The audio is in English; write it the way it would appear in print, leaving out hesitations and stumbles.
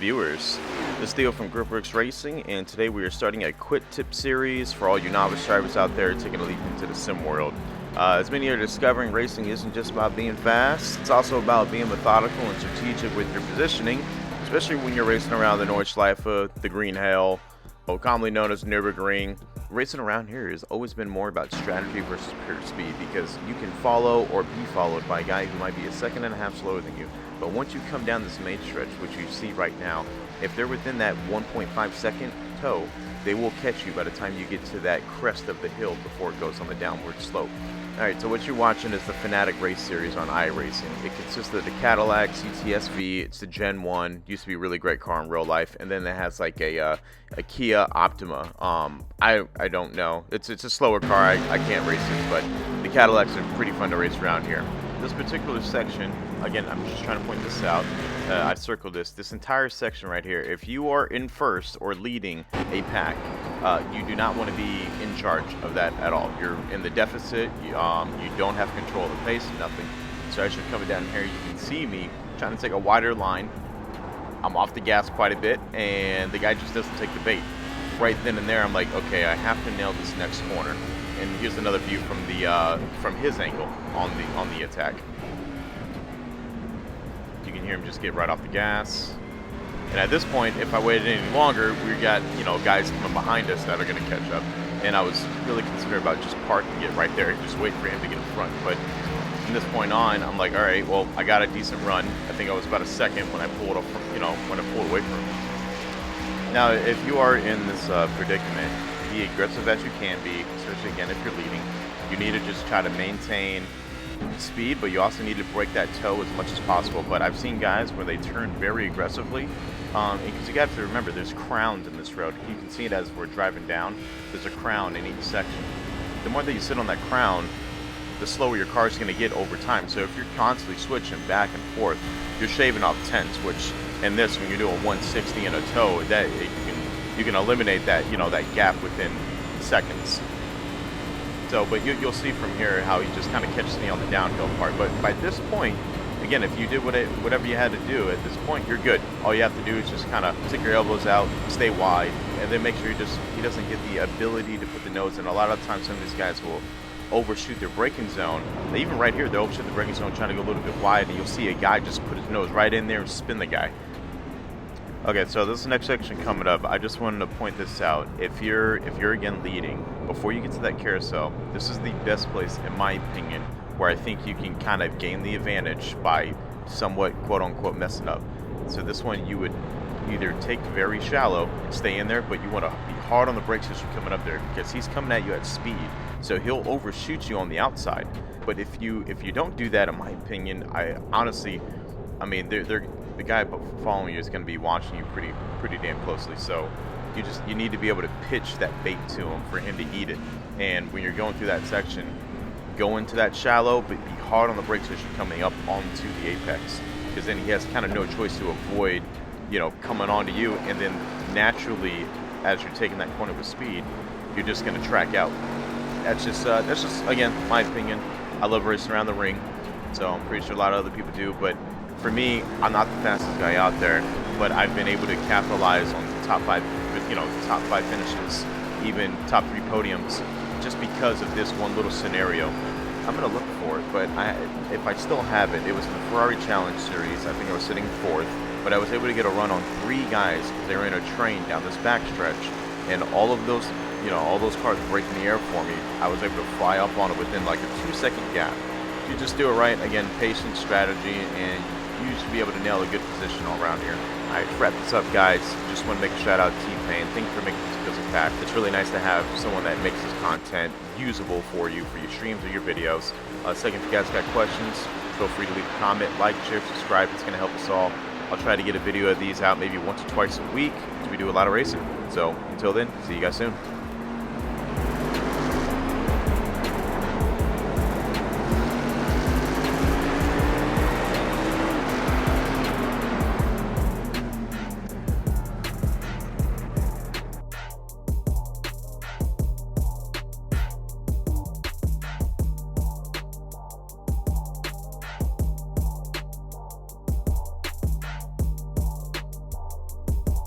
viewers? This is Theo from GripWerx Racing, and today we are starting a quick tip series for all you novice drivers out there taking a leap into the sim world. As many are discovering, racing isn't just about being fast, it's also about being methodical and strategic with your positioning, especially when you're racing around the Nordschleife, the Green Hell, commonly known as Nurburgring. Racing around here has always been more about strategy versus pure speed, because you can follow or be followed by a guy who might be a second and a half slower than you. But once you come down this main stretch, which you see right now, if they're within that 1.5 second toe, they will catch you by the time you get to that crest of the hill before it goes on the downward slope. Alright, so what you're watching is the Fanatic Race Series on iRacing. It consists of the Cadillac CTS-V, it's the Gen 1, used to be a really great car in real life, and then it has like a Kia Optima. I don't know. It's a slower car, I can't race it, but the Cadillacs are pretty fun to race around here. This particular section, again, I'm just trying to point this out, I circled this entire section right here. If you are in first or leading a pack, you do not want to be in charge of that at all. You're in the deficit, you don't have control of the pace, nothing. So as you're coming down here, you can see me trying to take a wider line. I'm off the gas quite a bit, and the guy just doesn't take the bait. Right then and there, I'm like, okay, I have to nail this next corner. And here's another view from his angle on the attack. You can hear him just get right off the gas. And at this point, if I waited any longer, we got, guys coming behind us that are going to catch up. And I was really considering about just parking it right there, just wait for him to get in front. But from this point on, I'm like, all right, well, I got a decent run. I think I was about a second when I pulled up, when I pulled away from him. Now, if you are in this predicament, be aggressive as you can be, especially again if you're leading. You need to just try to maintain speed, but you also need to break that toe as much as possible. But I've seen guys where they turn very aggressively, because you got to remember there's crowns in this road. You can see it as we're driving down. There's a crown in each section. The more that you sit on that crown, the slower your car is going to get over time. So if you're constantly switching back and forth, you're shaving off tenths, which in this, when you're doing 160 in a toe, that you can eliminate that, that gap within seconds. So, but you'll see from here how he just kind of catches me on the downhill part. But by this point, again, if you did whatever you had to do at this point, you're good. All you have to do is just kind of stick your elbows out, stay wide, and then make sure he doesn't get the ability to put the nose in. A lot of times, some of these guys will overshoot their braking zone. Even right here, they'll overshoot the braking zone trying to go a little bit wide, and you'll see a guy just put his nose right in there and spin the guy. Okay, so this is the next section coming up. I just wanted to point this out. If you're again leading, before you get to that carousel, this is the best place, in my opinion, where I think you can kind of gain the advantage by somewhat quote-unquote messing up. So this one, you would either take very shallow and stay in there, but you want to be hard on the brakes as you're coming up there, because he's coming at you at speed, so he'll overshoot you on the outside. But if you don't do that, in my opinion, the guy following you is going to be watching you pretty damn closely. So you need to be able to pitch that bait to him for him to eat it. And when you're going through that section, go into that shallow, but be hard on the brakes as you're coming up onto the apex, because then he has kind of no choice to avoid, coming onto you. And then naturally, as you're taking that corner with speed, you're just going to track out. That's just again my opinion. I love racing around the ring, so I'm pretty sure a lot of other people do, but for me, I'm not the fastest guy out there, but I've been able to capitalize on the top five finishes, even top 3 podiums, just because of this one little scenario. I'm gonna look for it, but if I still have it, it was in the Ferrari Challenge Series. I think I was sitting 4th, but I was able to get a run on 3 guys because they were in a train down this backstretch, and all of those, all those cars breaking the air for me. I was able to fly up on it within like a 2-second gap. If you just do it right, again, patience, strategy, and you should be able to nail a good position all around here. Alright, to wrap this up, guys, just want to make a shout out to T-Pain. Thank you for making this Skills Pack. It's really nice to have someone that makes this content usable for you, for your streams or your videos. Second, if you guys got questions, feel free to leave a comment, like, share, subscribe. It's going to help us all. I'll try to get a video of these out maybe once or twice a week, because we do a lot of racing. So, until then, see you guys soon.